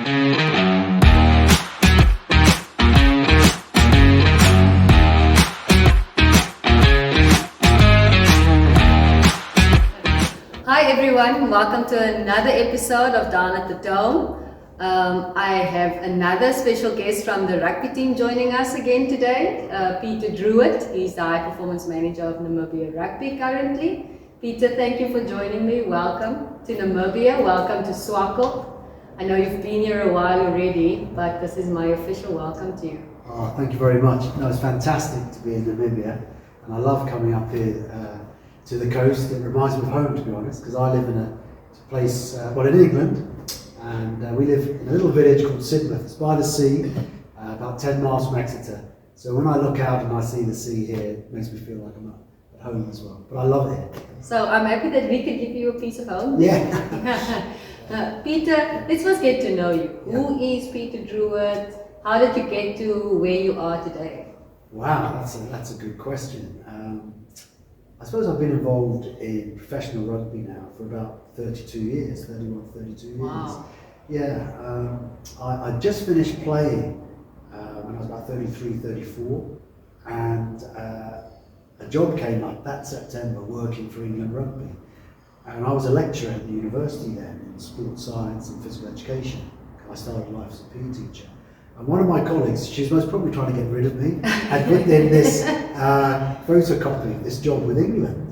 Hi everyone, welcome to another episode of Down at the Dome. I have another special guest from the rugby team joining us again today, Peter Drewitt. He's the High Performance Manager of Namibia Rugby currently. Peter, thank you for joining me. Welcome to Namibia, welcome to Swakop. I know you've been here a while already, but this is my official welcome to you. Oh, thank you very much. No, it's fantastic to be in Namibia, and I love coming up here to the coast. It reminds me of home, to be honest, because I live in a place, in England, and we live in a little village called Sidmouth. It's by the sea, about 10 miles from Exeter. So when I look out and I see the sea here, it makes me feel like I'm at home as well. But I love it here. So I'm happy that we could give you a piece of home. Yeah. Peter, let's first get to know you. Yeah. Who is Peter Drewitt? How did you get to where you are today? Wow, that's a good question. I suppose I've been involved in professional rugby now for about 32 years, 31, 32 years. Wow. Yeah, I just finished playing when I was about 33, 34, and a job came up that September working for England Rugby. And I was a lecturer at the university then in sports science and physical education. I started life as a PE teacher. And one of my colleagues, she's most probably trying to get rid of me, had put in this photocopy of this job with England.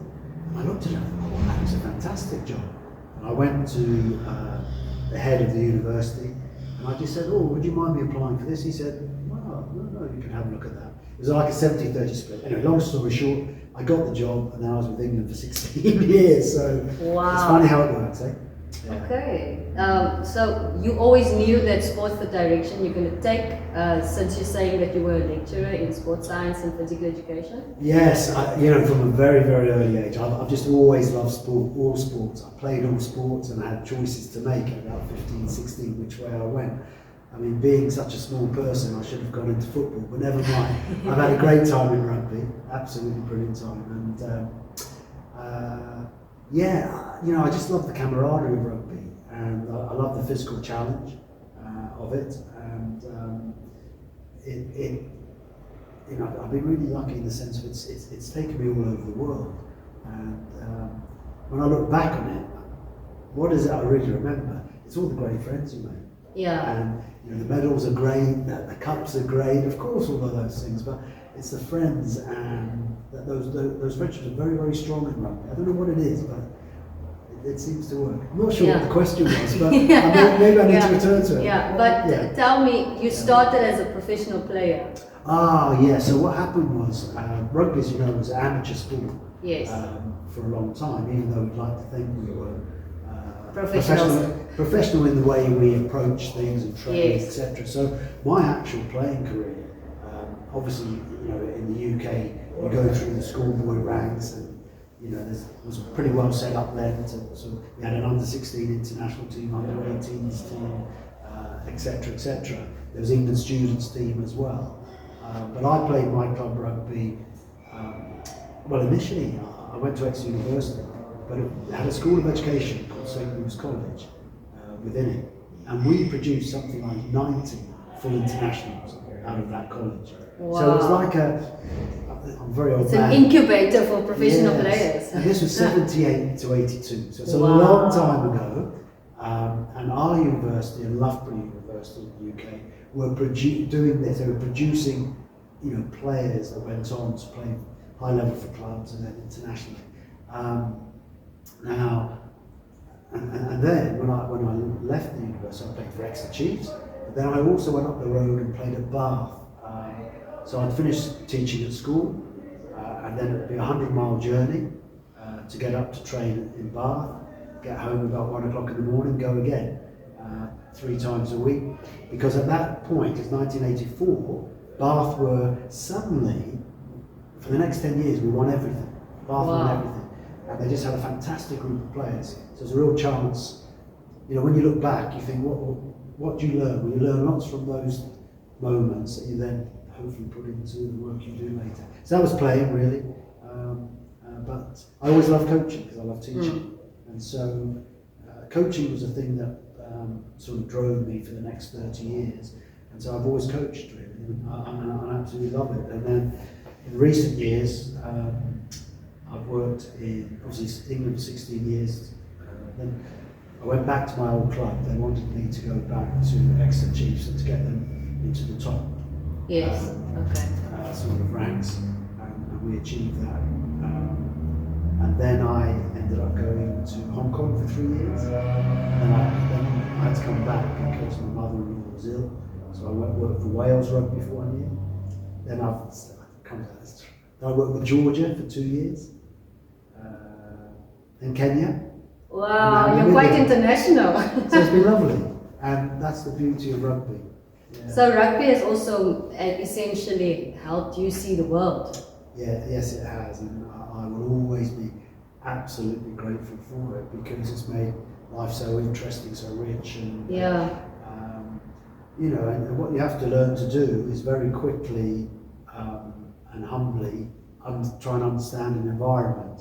And I looked at it and thought, that was a fantastic job. And I went to the head of the university and I just said, oh, would you mind me applying for this? He said, well, no, you can have a look at that. It was like a 70-30 split. Anyway, long story short, I got the job and then I was with England for 16 years. So wow. It's funny how it works, eh? Yeah. Okay, so you always knew that sports the direction you're going to take, since you're saying that you were a lecturer in sports science and physical education? Yes, from a very, very early age. I've just always loved sport, all sports. I played all sports and I had choices to make at about 15, 16, which way I went. I mean, being such a small person, I should have gone into football, but never mind. I've had a great time in rugby, absolutely brilliant time. And I just love the camaraderie of rugby, and I love the physical challenge of it. And I've been really lucky in the sense of it's taken me all over the world. And when I look back on it, what is it I really remember? It's all the great friends you made. Yeah. And the medals are great, the cups are great, of course, all of those things, but it's the friends, and those friendships are very, very strong in rugby. I don't know what it is, but it seems to work. I'm not sure what the question was, but maybe I need to return to it. Yeah, but tell me, you started as a professional player. So what happened was, rugby, as you know, was an amateur sport. Yes. For a long time, even though we'd like to think we were professional in the way we approach things and train, yes. etc. So my actual playing career, obviously, in the UK, you go through the schoolboy ranks, and it was pretty well set up then. So we had an under-16 international team, under-18s team, etc., etc. There was England students team as well. But I played my club rugby. Initially I went to Exeter University, but it had a school of education called St. Luke's College within it, and we produced something like 90 full internationals out of that college. Wow. So it was like I'm very old. It's an incubator for professional players. And this was 78 to 82, so it's a long time ago. And our university, and Loughborough University in the UK, were doing this. They were producing, players that went on to play high level for clubs and then internationally. And then when I left the university, I played for Exeter Chiefs. But then I also went up the road and played at Bath. So I'd finished teaching at school, and then it'd be a 100-mile journey to get up to train in Bath, get home about 1 o'clock in the morning, go again 3 times a week. Because at that point, it's 1984, Bath were suddenly, for the next 10 years, we won everything. Bath won everything. And they just had a fantastic group of players. So there's a real chance, when you look back, you think, what do you learn? Well, you learn lots from those moments that you then hopefully put into the work you do later. So that was playing, really. But I always loved coaching because I love teaching. And so coaching was a thing that sort of drove me for the next 30 years. And so I've always coached, really, and I absolutely love it. And then in recent years, I've worked in, obviously, England for 16 years. Then I went back to my old club. They wanted me to go back to Exeter Chiefs and to get them into the top sort of ranks, and we achieved that. And then I ended up going to Hong Kong for 3 years. And then I had to come back because my mother-in-law was ill. So I worked for Wales Rugby for 1 year. Then I worked with Georgia for 2 years. In Kenya. Wow, you're quite international. So it's been lovely. And that's the beauty of rugby. Yeah. So rugby has also essentially helped you see the world. Yeah, yes it has, and I will always be absolutely grateful for it because it's made life so interesting, so rich, and and what you have to learn to do is very quickly and humbly try and understand an environment,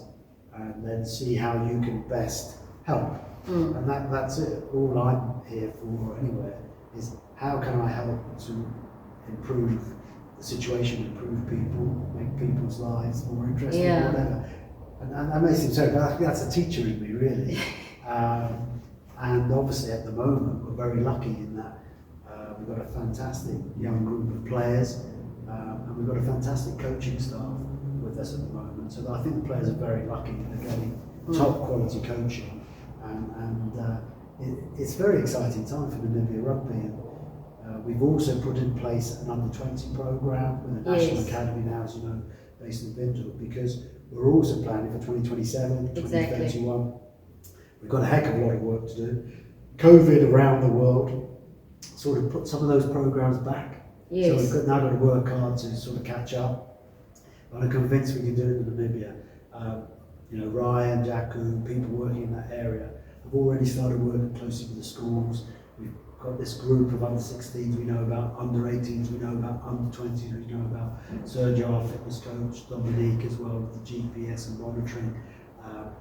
and then see how you can best help. And that's it. All I'm here for anywhere is how can I help to improve the situation, improve people, make people's lives more interesting, whatever. And that may seem so, but I think that's a teacher in me, really. And obviously at the moment we're very lucky in that we've got a fantastic young group of players, and we've got a fantastic coaching staff with us at the moment. So I think the players are very lucky that they're getting top quality coaching, and it's a very exciting time for Namibia Rugby. And we've also put in place an under-20 program with a national academy now, as you know, based in Windhoek, because we're also planning for 2027, 2031. We've got a heck of a lot of work to do. COVID around the world sort of put some of those programs back. So we've now got to work hard to sort of catch up. But I'm convinced we can do it in Namibia. Ryan, Jaku, people working in that area have already started working closely with the schools. We've got this group of under 16s we know about, under 18s we know about, under 20s we know about. Sergio, our fitness coach, Dominique as well with the GPS and monitoring,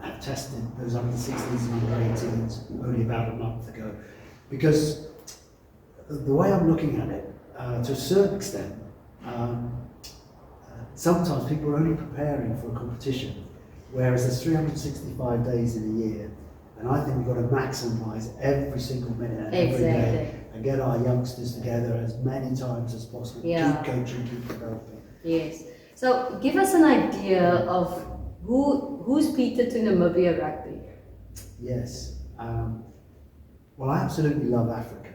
have tested those under 16s and under 18s only about a month ago. Because the way I'm looking at it, to a certain extent, sometimes people are only preparing for a competition, whereas there's 365 days in a year, and I think we've got to maximise every single minute and every day and get our youngsters together as many times as possible. Keep coaching, keep developing. Yes. So give us an idea of who's Peter to Namibia Rugby. Yes. Well, I absolutely love Africa.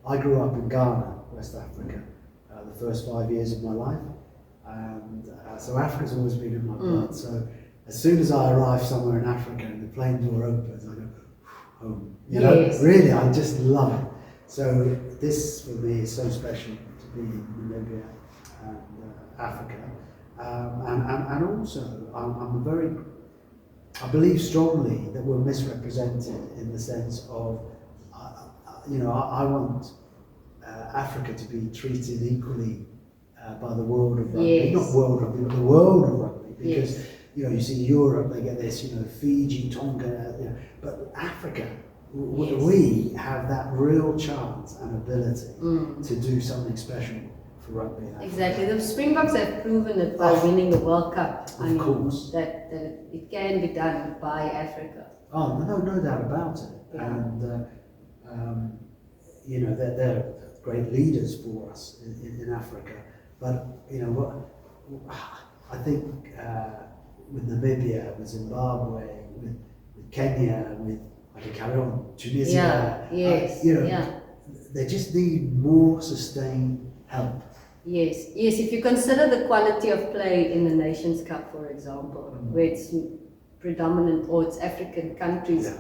I grew up in Ghana, West Africa, the first 5 years of my life, and so Africa's always been in my blood. So as soon as I arrive somewhere in Africa and the plane door opens, I go home. You know, really, I just love it. So this for me is so special to be in Namibia and Africa, and also I believe strongly that we're misrepresented in the sense of, I want Africa to be treated equally by the world of rugby, not world rugby, but the world of rugby, because you see Europe, they get this, Fiji, Tonga, but Africa, we have that real chance and ability to do something special for rugby. Exactly, the Springboks have proven it by winning the World Cup. Of course, that it can be done by Africa. Oh no doubt about it, and they're great leaders for us in Africa. But I think with Namibia, with Zimbabwe, with Kenya, with Tunisia, they just need more sustained help. Yes. If you consider the quality of play in the Nations Cup, for example, where it's predominant or it's African countries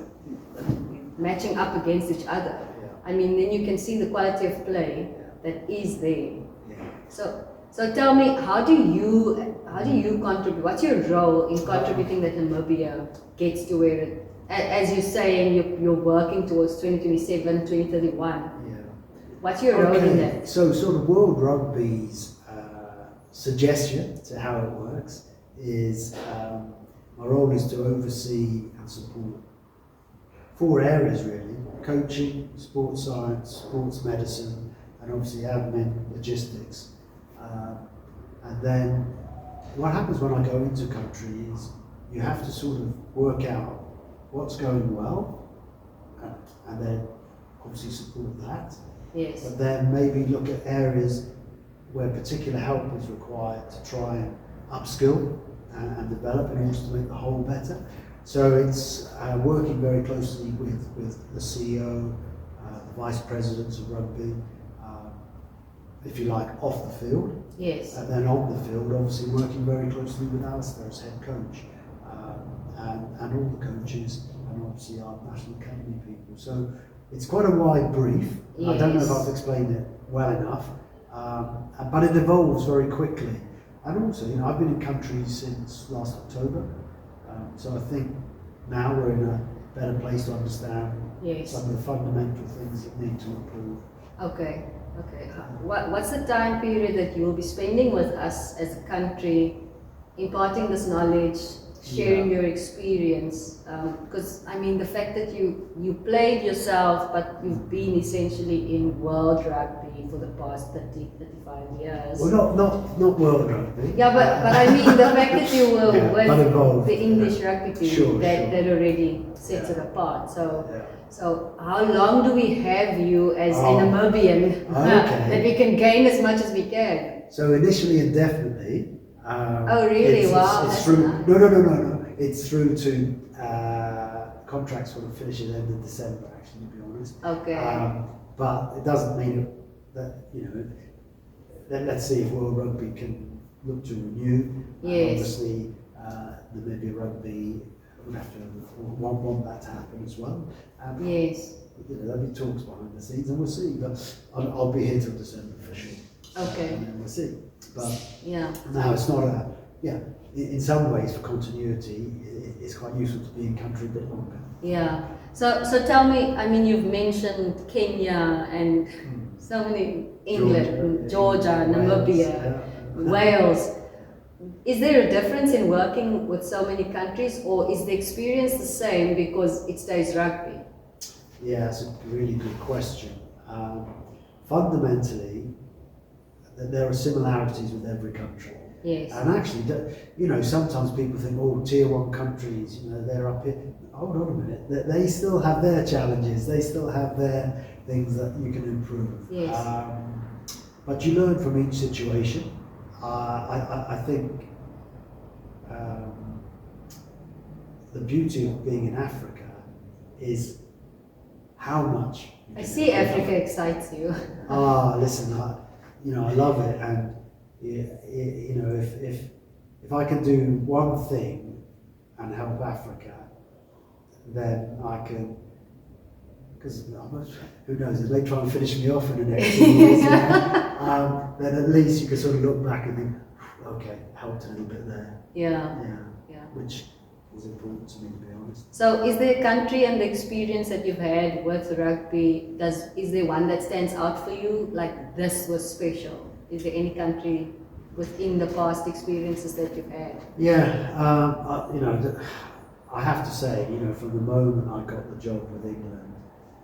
matching up against each other. I mean, then you can see the quality of play that is there. So tell me, how do you contribute? What's your role in contributing that Namibia gets to where it, as you're saying, you're working towards 2027, 2031? What's your role in that? So sort of World Rugby's suggestion to how it works is my role is to oversee and support 4 areas really. coaching, sports science, sports medicine, and obviously admin, logistics. And then what happens when I go into country is you have to sort of work out what's going well, and then obviously support that. Yes. But then maybe look at areas where particular help is required to try and upskill and develop in order to make the whole better. So it's working very closely with the CEO, the vice presidents of rugby, if you like, off the field. Yes. And then on the field, obviously working very closely with Alistair as head coach, and all the coaches, and obviously our National Academy people. So it's quite a wide brief. Yes. I don't know if I've explained it well enough, but it evolves very quickly. And also, you know, I've been in country since last October, so I think now we're in a better place to understand some of the fundamental things that need to improve. Okay. Okay. What's the time period that you will be spending with us as a country, imparting this knowledge, sharing your experience? Because I mean, the fact that you played yourself, but you've been essentially in world rugby for the past 30, 35 years. Well, not world rugby. Yeah, but I mean the fact that you were with the English rugby team, that already sets it apart. So how long do we have you as a Namibian that we can gain as much as we can? So initially indefinitely. Oh really? Wow. It's through. No. It's through to contracts will finish at the end of December. Actually, to be honest. Okay. But it doesn't mean that let's see if World Rugby can look to renew. Yes. Obviously, Namibia Rugby would have to want that to happen as well. Yes. There'll be talks behind the scenes, and we'll see. But I'll be here till December for sure. Okay. And then we'll see. But yeah. Now it's not a In some ways, for continuity, it's quite useful to be in country a bit longer. Yeah. So tell me. I mean, you've mentioned Kenya and so many England, Georgia, Namibia, Wales. Is there a difference in working with so many countries, or is the experience the same because it stays rugby? Yeah, it's a really good question. Fundamentally, there are similarities with every country. Yes. And actually, sometimes people think, oh, tier 1 countries, they're up here. Hold on a minute, they still have their challenges, they still have their things that you can improve. Yes. But you learn from each situation. I think the beauty of being in Africa is how much. I see Africa excites you. Listen, I love it, and if I can do one thing and help Africa, then I can. Because who knows, if they try and finish me off in the next 2 years, then at least you can sort of look back and think, okay, helped a little bit there. Yeah. Which is important to me, to be honest. So is there a country and the experience that you've had with rugby, is there one that stands out for you, like this was special? Is there any country within the past experiences that you've had? Yeah, I have to say, from the moment I got the job with England,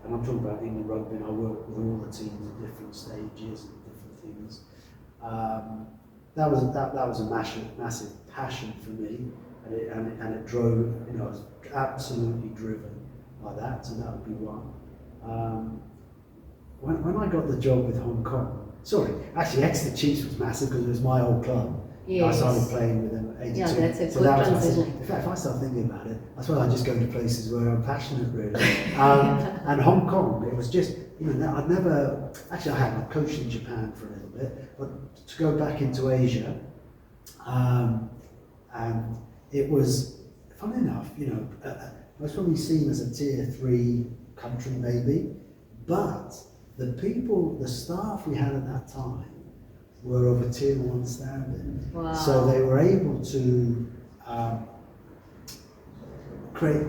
and I'm talking about England rugby, and I worked with all the teams at different stages and different things. That was a massive passion for me, and it drove. I was absolutely driven by that, and that would be one. When I got the job with Hong Kong, actually Exeter Chiefs was massive because it was my old club. Yes. I started playing with them at 82. Yeah, that's a good transition. In fact, if I start thinking about it, that's why I just go to places where I'm passionate, really. And Hong Kong, it was just, I'd never, actually I had coached in Japan for a little bit, but to go back into Asia, and it was, funny enough, I was probably seen as a tier 3 country maybe, but the staff we had at that time were of a tier 1 standard. Wow. So they were able to create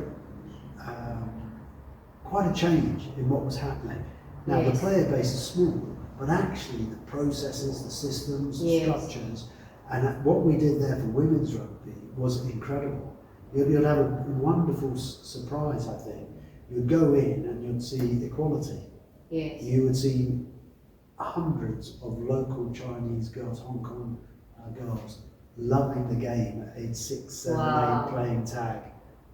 quite a change in what was happening. Now the player base is small, but actually the processes, the systems, the structures, and what we did there for women's rugby was incredible. You'll have a wonderful surprise, I think, you'd go in and you'd see equality. Yes. You would see hundreds of local Chinese girls, Hong Kong girls, loving the game at age 6, 7, Wow. 8, playing tag.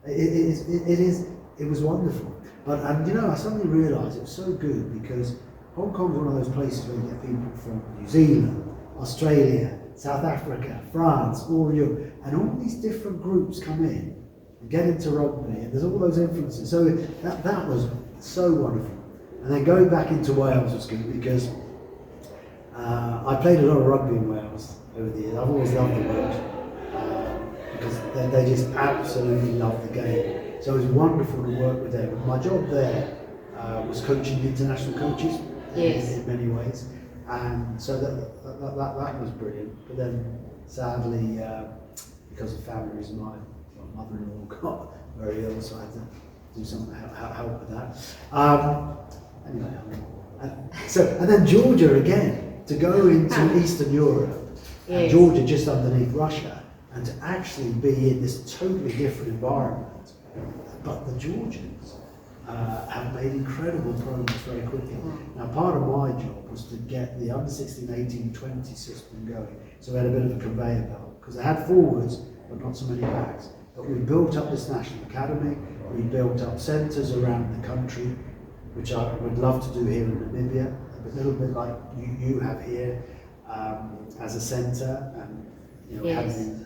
It was wonderful. And you know, I suddenly realised it was so good because Hong Kong's one of those places where you get people from New Zealand, Australia, South Africa, France, all Europe, and all these different groups come in and get into rugby, and there's all those influences. So that was so wonderful. And then going back into Wales was good because I played a lot of rugby in Wales over the years. I've always loved the Welsh because they just absolutely love the game. So it was wonderful to work with them. My job there was coaching international coaches in many ways, and so that was brilliant. But then sadly, because of family reasons, my mother-in-law got very ill, so I had to do something to help with that. Anyway, and then Georgia again, to go into Eastern Europe, and Georgia just underneath Russia, and to actually be in this totally different environment. But the Georgians have made incredible progress very quickly. Now, part of my job was to get the under 16, 18, 20 system going. So we had a bit of a conveyor belt, because they had forwards, but not so many backs. But we built up this national academy, we built up centres around the country, which I would love to do here in Namibia, a little bit like you have here as a centre, and you know, we have in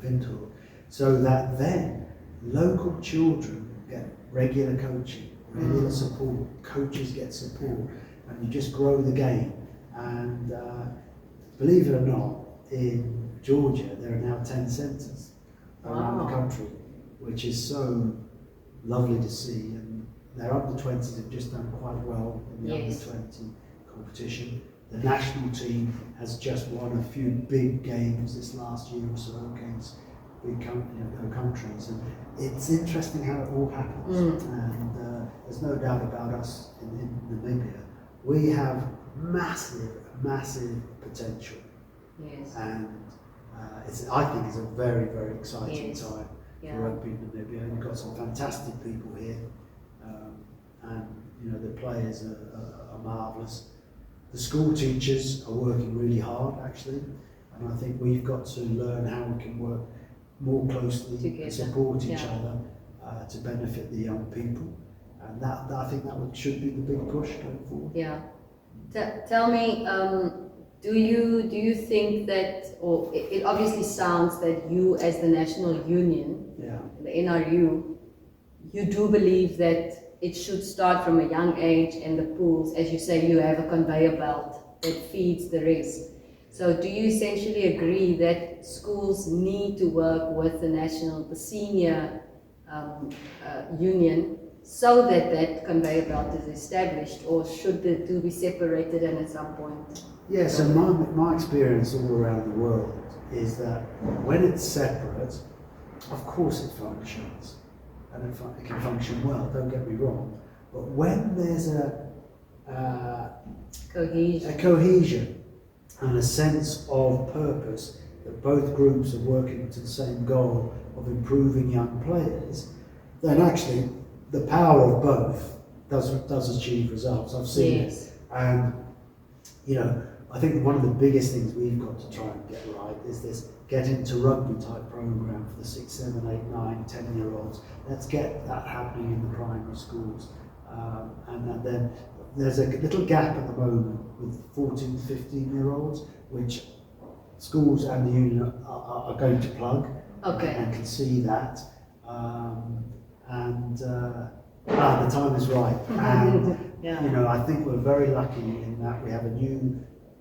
Windhoek, so that then local children get regular coaching, regular support, coaches get support, and you just grow the game. And believe it or not, in Georgia there are now 10 centres around the country, which is so lovely to see. And their under 20s have just done quite well in the under 20 competition. The national team has just won a few big games this last year or so against big countries, and it's interesting how it all happens. And there's no doubt about us in Namibia. We have massive potential. Yes. And I think it's a very, very exciting time for rugby in Namibia. You've got some fantastic people here, and you know, the players are marvellous. The school teachers are working really hard, actually, and I think we've got to learn how we can work more closely together, and support each other to benefit the young people, and that I think should be the big push going forward. Yeah. Tell me, do you think that, or it obviously sounds that you as the national union, the NRU, you do believe that it should start from a young age, and the pools, as you say, you have a conveyor belt that feeds the rest. So do you essentially agree that schools need to work with the senior union, so that conveyor belt is established, or should the two be separated and at some point? Yeah, so my experience all around the world is that when it's separate, of course it functions, and it can function well, don't get me wrong, but when there's a cohesion and a sense of purpose, that both groups are working to the same goal of improving young players, then actually the power of both does achieve results. I've seen it, and you know, I think one of the biggest things we've got to try and get right is this get into rugby type program for the 6, 7, 8, 9, 10-year-olds. Let's get that happening in the primary schools, and then there's a little gap at the moment with 14, 15-year-olds, which schools and the union are going to plug, and can see that, the time is right. And you know, I think we're very lucky in that we have a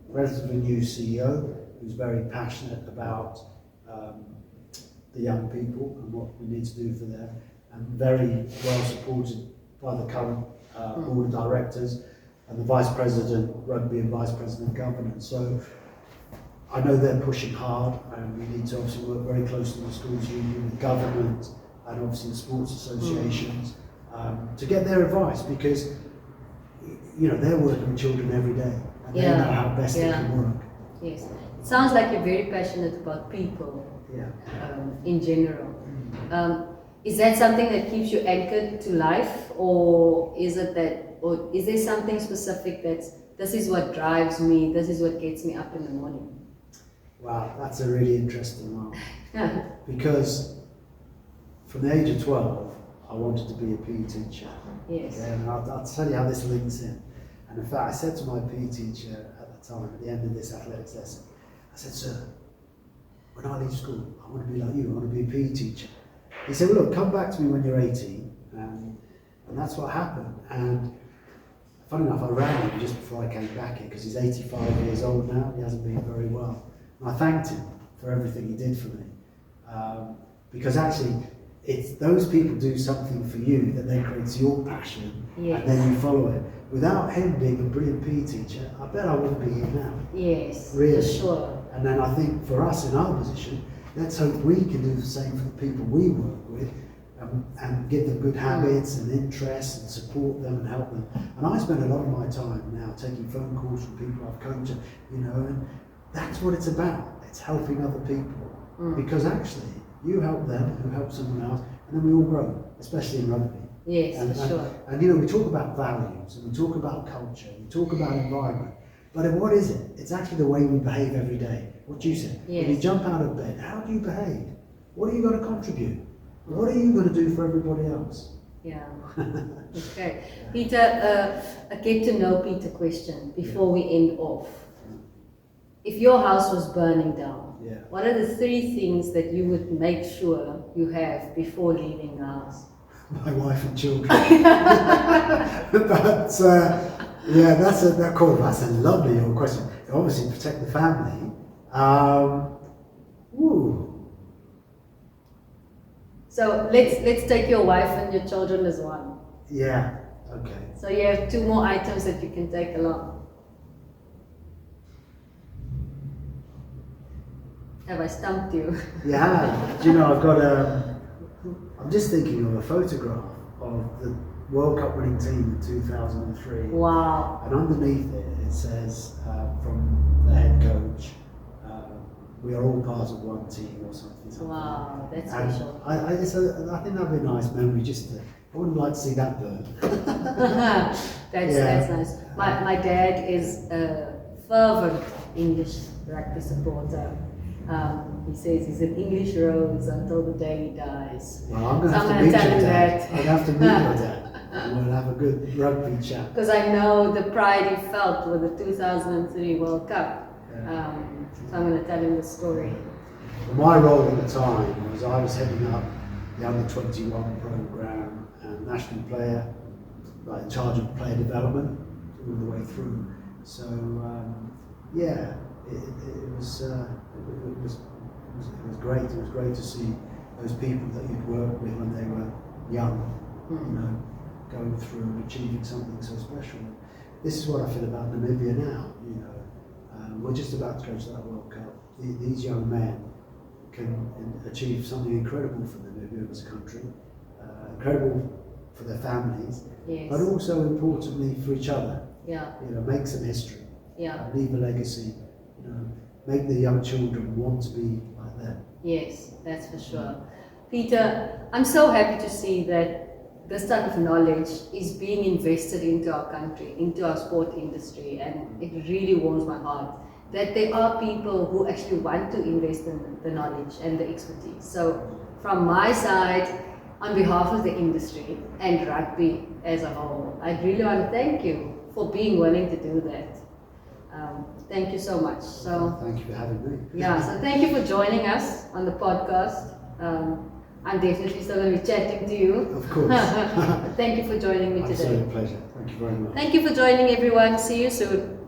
relatively new CEO who's very passionate about the young people and what we need to do for them, and very well supported by the current board of directors and the vice president rugby and vice president governance. So I know they're pushing hard, and we need to obviously work very closely with the schools union, with government, and obviously the sports associations to get their advice, because you know, they're working with children every day, and they know how best they can work. Yes, it sounds like you're very passionate about people in general. Is that something that keeps you anchored to life, or is there something specific this is what drives me, this is what gets me up in the morning? Wow, that's a really interesting one. Because from the age of 12, I wanted to be a PE teacher. Yes. Okay, and I'll tell you how this links in. And in fact, I said to my PE teacher at the time, at the end of this athletics lesson, I said, "Sir, when I leave school, I want to be like you, I want to be a PE teacher." He said, "Well, look, come back to me when you're 18. And that's what happened. And funny enough, I ran him just before I came back here, because he's 85 years old now, he hasn't been very well. And I thanked him for everything he did for me. Because actually, it's those people do something for you that then creates your passion, yes. and then you follow it. Without him being a brilliant PE teacher, I bet I wouldn't be here now. Yes, really. For sure. And then I think for us in our position, let's hope we can do the same for the people we work with, and give them good habits and interests and support them and help them. And I spend a lot of my time now taking phone calls from people I've coached, and that's what it's about. It's helping other people. Because actually, you help them, who help someone else, and then we all grow, especially in rugby. Yes, for sure. And we talk about values, and we talk about culture, we talk about environment, but what is it? It's actually the way we behave every day. What you said. Yes. When you jump out of bed, how do you behave? What are you going to contribute? What are you going to do for everybody else? Yeah. Okay. Peter, a get to know Peter question before we end off. If your house was burning down, what are the 3 things that you would make sure you have before leaving the house? My wife and children. But that's a lovely question. Obviously, protect the family. So let's take your wife and your children as one. Yeah. Okay. So you have 2 more items that you can take along. Have I stumped you? Yeah. Do you know, I've got I'm just thinking of a photograph of the World Cup winning team in 2003. Wow. And underneath it says, from the head coach, "We are all part of one team," or something. Wow, that's special. I think that'd be a nice memory. I wouldn't like to see that burn. That's nice. My dad is a fervent English rugby supporter. He says he's an English rose until the day he dies. Well, I'm going to So have to meet tell your him dad. that. I'd have to meet your dad. And we'll have a good rugby chat. Because I know the pride he felt with the 2003 World Cup. So I'm going to tell him the story. My role at the time was I was heading up the under-21 program and national player, in charge of player development all the way through. So it was great. It was great to see those people that you'd worked with when they were young, going through and achieving something so special. This is what I feel about Namibia now. We're just about to go to that World Cup. These young men can achieve something incredible for Namibia as a country, incredible for their families, yes. but also importantly for each other. Yeah. Make some history. Yeah. Leave a legacy. Make the young children want to be like them. Yes, that's for sure. Peter, I'm so happy to see that this type of knowledge is being invested into our country, into our sport industry, and it really warms my heart that there are people who actually want to invest in the knowledge and the expertise. So from my side, on behalf of the industry and rugby as a whole, I really want to thank you for being willing to do that. Thank you so much. So thank you for having me. Yeah, so thank you for joining us on the podcast. I'm definitely still going to be chatting to you. Of course. Thank you for joining me today. Absolute pleasure. Thank you very much. Thank you for joining, everyone. See you soon.